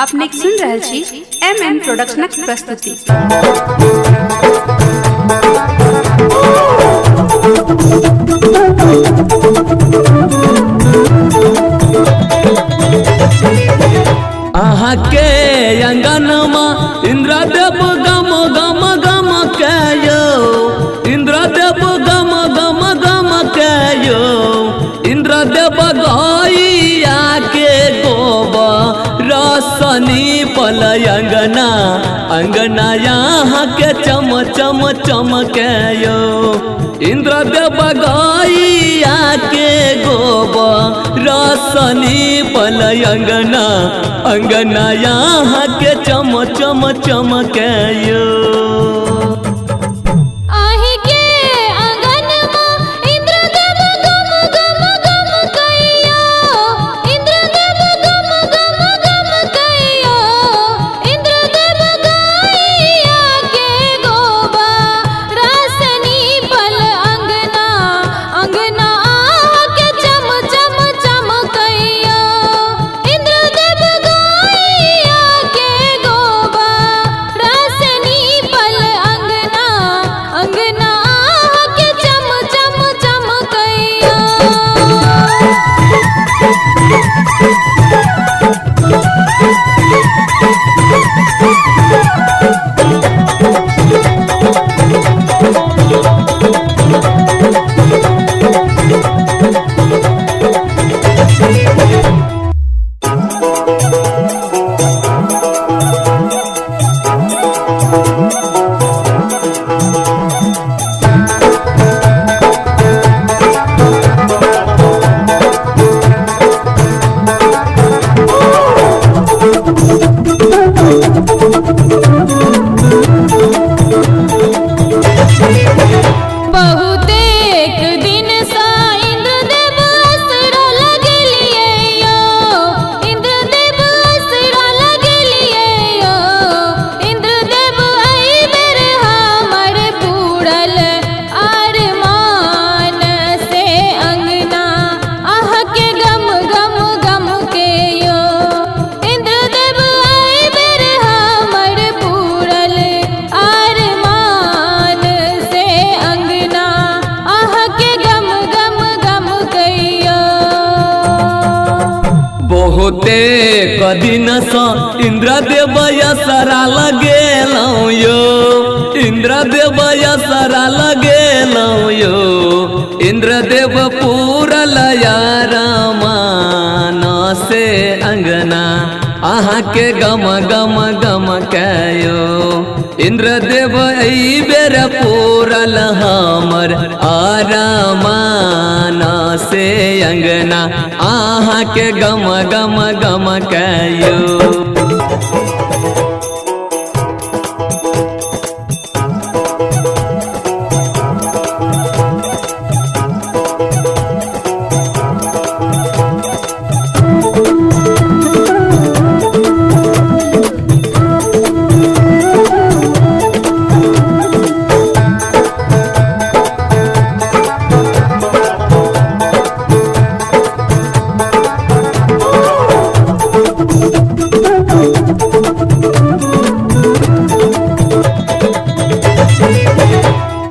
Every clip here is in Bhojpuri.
अपने सुन रहल छी MM प्रोडक्शनक प्रस्तुति। अहाँ के अंगनमा इंद्रदेव गम गम गम कयो, इंद्रदेव गम गम गम कयो, इंद्रदेव गैया के गोबर रसनी पल अंगना, अंगना यहाँ के चम चम चमकयो, इंद्रदेव गैया के गोबर रसनी पल अंगना, अंगना यहाँ के चम चम चमकयो। बहुते कदिन सँ इंद्रदेव यसरा लगेलौं यो, इंद्रदेव यसरा लगेलौं यो, इंद्रदेव पूरल रमान से अंगना अहाँ के गम गम गम कयो, इंद्रदेव एहि बेर पूरल हमर आरामान से अंगना अहाँ के गम गम गम कयो।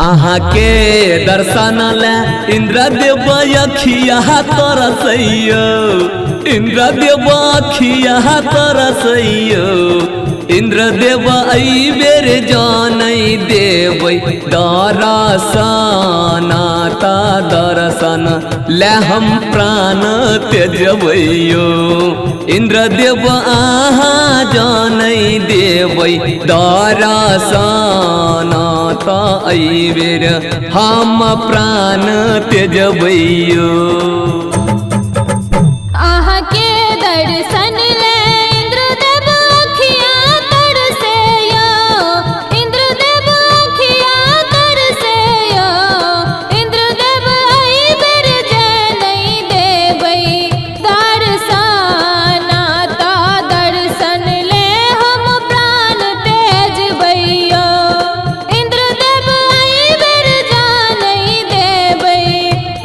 अहाँ के दर्शन ले इंद्रदेव अखिया तरसैयो, इंद्रदेव अखिया तरसैयो, इंद्रदेव एहि बेर जानै देबै दर्शन ता दर्शन ले हम प्राण त्यजबैयो, इंद्रदेव अहाँ जानै देबै दर्शन ता एहि बेर हम प्राण त्यजबैयो।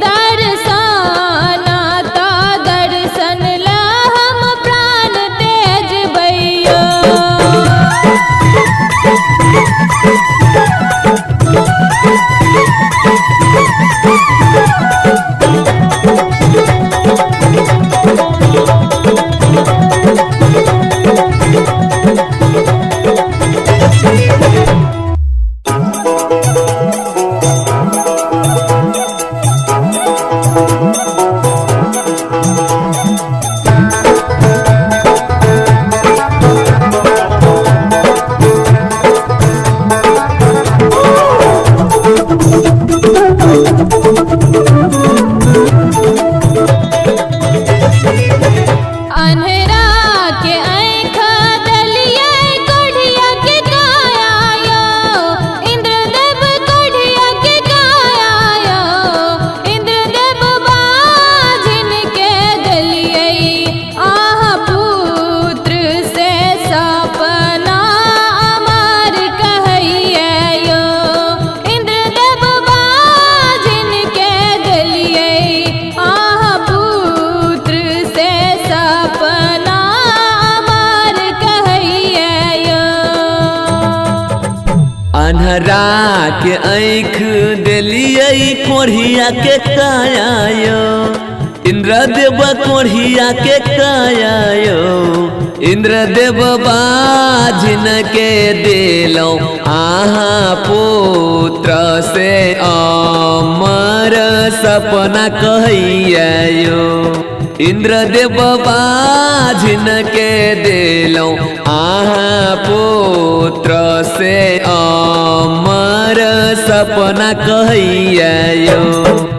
दर्शन अन्हरा के आँख देलियै कोढ़िया के काया यो इंद्रदेव कोढ़िया के काया यो इंद्रदेव बाझिन के दिलौ आहा पुत्र से अमर सपना कहैया यो इंद्रदेव बाझिन के दिलौ आहा पुत्र से अमर सपना कहैया यो।